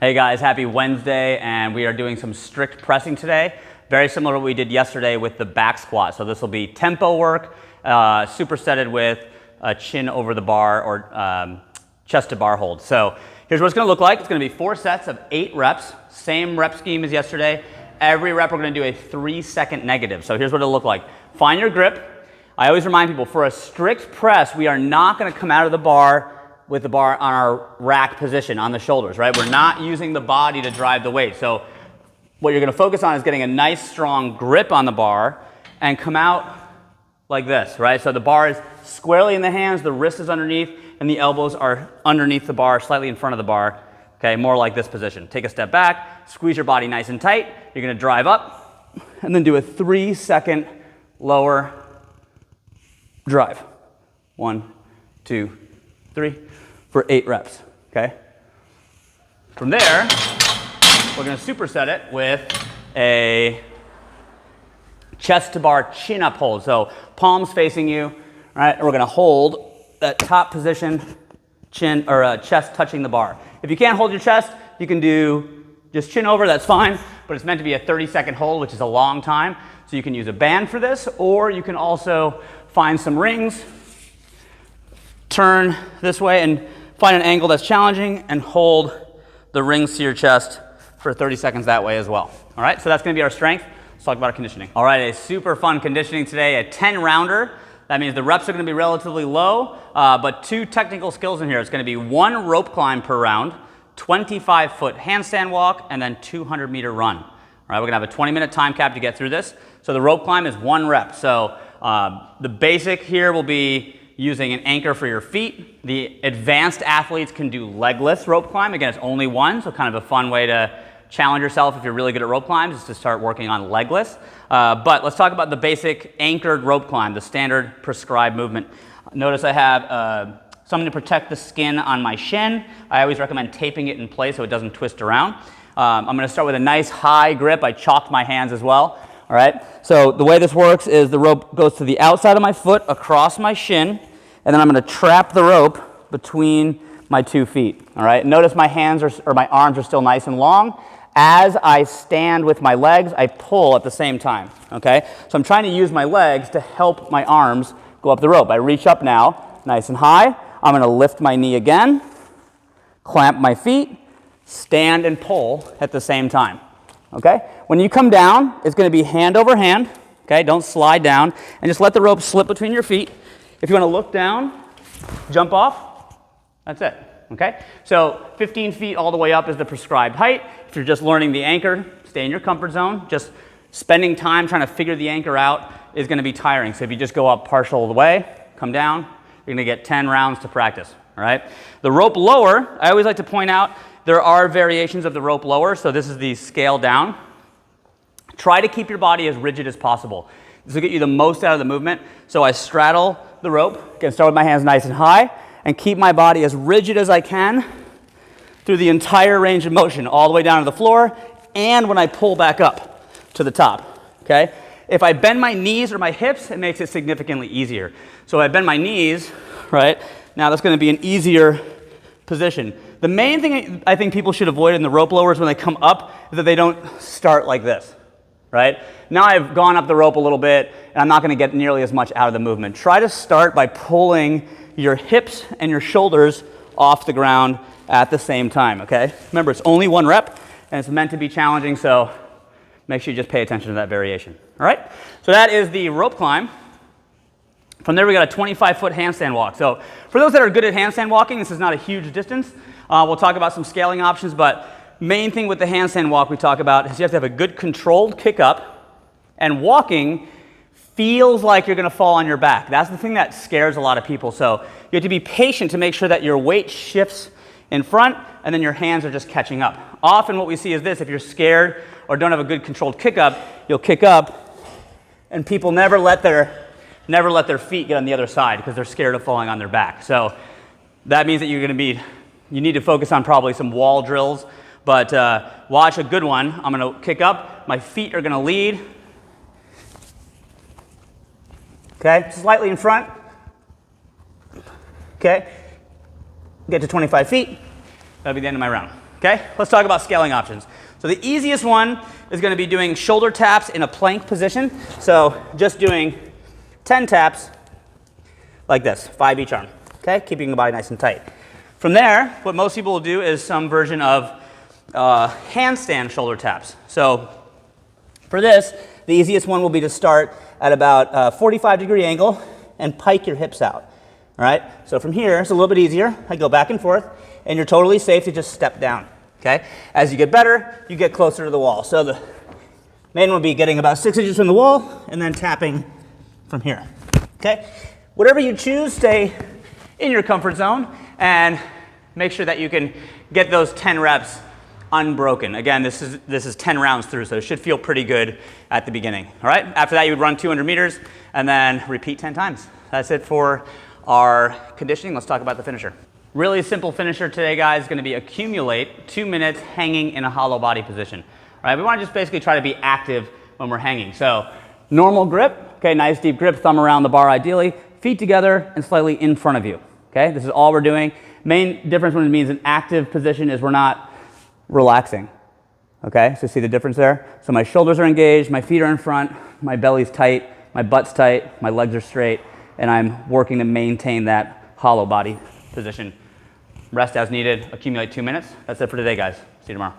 Hey guys, happy Wednesday, and we are doing some strict pressing today. Very similar to what we did yesterday with the back squat. So this will be tempo work, supersetted with a chin over the bar or chest to bar hold. So here's what it's gonna look like. It's gonna be 4 sets of 8 reps, same rep scheme as yesterday. Every rep we're gonna do a 3-second negative. So here's what it'll look like. Find your grip. I always remind people, for a strict press, we are not gonna come out of the bar with the bar on our rack position on the shoulders, right? We're not using the body to drive the weight. So what you're gonna focus on is getting a nice strong grip on the bar and come out like this, right? So the bar is squarely in the hands, the wrist is underneath, and the elbows are underneath the bar, slightly in front of the bar, okay? More like this position. Take a step back, squeeze your body nice and tight. You're gonna drive up, and then do a 3-second lower drive. 1, 2, 3. For 8 reps, okay? From there, we're gonna superset it with a chest to bar chin up hold. So palms facing you, all right? And we're gonna hold that top position, chin or chest touching the bar. If you can't hold your chest, you can do just chin over, that's fine, but it's meant to be a 30-second hold, which is a long time. So you can use a band for this, or you can also find some rings, turn this way and find an angle that's challenging and hold the rings to your chest for 30 seconds that way as well. All right, so that's gonna be our strength. Let's talk about our conditioning. All right, a super fun conditioning today, a 10-rounder. That means the reps are gonna be relatively low, but 2 technical skills in here. It's gonna be 1 rope climb per round, 25-foot handstand walk, and then 200-meter run. All right, we're gonna have a 20-minute time cap to get through this. So the rope climb is 1 rep. So the basic here will be using an anchor for your feet. The advanced athletes can do legless rope climb. Again, it's only 1, so kind of a fun way to challenge yourself if you're really good at rope climbs is to start working on legless. But let's talk about the basic anchored rope climb, the standard prescribed movement. Notice I have something to protect the skin on my shin. I always recommend taping it in place so it doesn't twist around. I'm gonna start with a nice high grip. I chalked my hands as well. All right, so the way this works is the rope goes to the outside of my foot, across my shin, and then I'm gonna trap the rope between my 2 feet. All right, notice my hands or my arms are still nice and long. As I stand with my legs, I pull at the same time, okay? So I'm trying to use my legs to help my arms go up the rope. I reach up now, nice and high. I'm gonna lift my knee again, clamp my feet, stand and pull at the same time. Okay? When you come down, it's going to be hand over hand. Okay? Don't slide down. And just let the rope slip between your feet. If you want to look down, jump off, that's it. Okay? So 15 feet all the way up is the prescribed height. If you're just learning the anchor, stay in your comfort zone. Just spending time trying to figure the anchor out is going to be tiring. So if you just go up partial of the way, come down, you're going to get 10 rounds to practice. All right? The rope lower, I always like to point out, there are variations of the rope lower, so this is the scale down. Try to keep your body as rigid as possible. This will get you the most out of the movement. So I straddle the rope, again, start with my hands nice and high, and keep my body as rigid as I can through the entire range of motion, all the way down to the floor, and when I pull back up to the top, okay? If I bend my knees or my hips, it makes it significantly easier. So if I bend my knees, right, now that's gonna be an easier position. The main thing I think people should avoid in the rope lowers when they come up is that they don't start like this, right? Now I've gone up the rope a little bit and I'm not gonna get nearly as much out of the movement. Try to start by pulling your hips and your shoulders off the ground at the same time, okay? Remember, it's only 1 rep and it's meant to be challenging, so make sure you just pay attention to that variation, all right? So that is the rope climb. From there, we got a 25-foot handstand walk. So for those that are good at handstand walking, this is not a huge distance. We'll talk about some scaling options, but main thing with the handstand walk we talk about is you have to have a good controlled kick up, and walking feels like you're gonna fall on your back. That's the thing that scares a lot of people. So you have to be patient to make sure that your weight shifts in front and then your hands are just catching up. Often what we see is this: if you're scared or don't have a good controlled kick up, you'll kick up and people never let their feet get on the other side because they're scared of falling on their back. So that means that you need to focus on probably some wall drills, but watch a good one. I'm gonna kick up, my feet are gonna lead. Okay, slightly in front. Okay, get to 25 feet. That'll be the end of my round. Okay, let's talk about scaling options. So the easiest one is going to be doing shoulder taps in a plank position. So just doing 10 taps like this, 5 each arm. Okay, keeping the body nice and tight. From there, what most people will do is some version of handstand shoulder taps. So for this, the easiest one will be to start at about a 45-degree angle and pike your hips out. All right, so from here, it's a little bit easier. I go back and forth, and you're totally safe to just step down. Okay, as you get better, you get closer to the wall. So the main one will be getting about 6 inches from the wall and then tapping from here. Okay, whatever you choose, stay in your comfort zone and make sure that you can get those 10 reps unbroken. Again, this is 10 rounds through, so it should feel pretty good at the beginning. All right, after that, you would run 200 meters and then repeat 10 times. That's it for our conditioning. Let's talk about the finisher. Really simple finisher today, guys, is going to be accumulate 2 minutes hanging in a hollow body position. All right, we want to just basically try to be active when we're hanging. So normal grip, okay, nice deep grip, thumb around the bar ideally, feet together and slightly in front of you. Okay, this is all we're doing. Main difference when it means an active position is we're not relaxing. Okay, so see the difference there? So my shoulders are engaged, my feet are in front, my belly's tight, my butt's tight, my legs are straight, and I'm working to maintain that hollow body position. Rest as needed, accumulate 2 minutes. That's it for today, guys. See you tomorrow.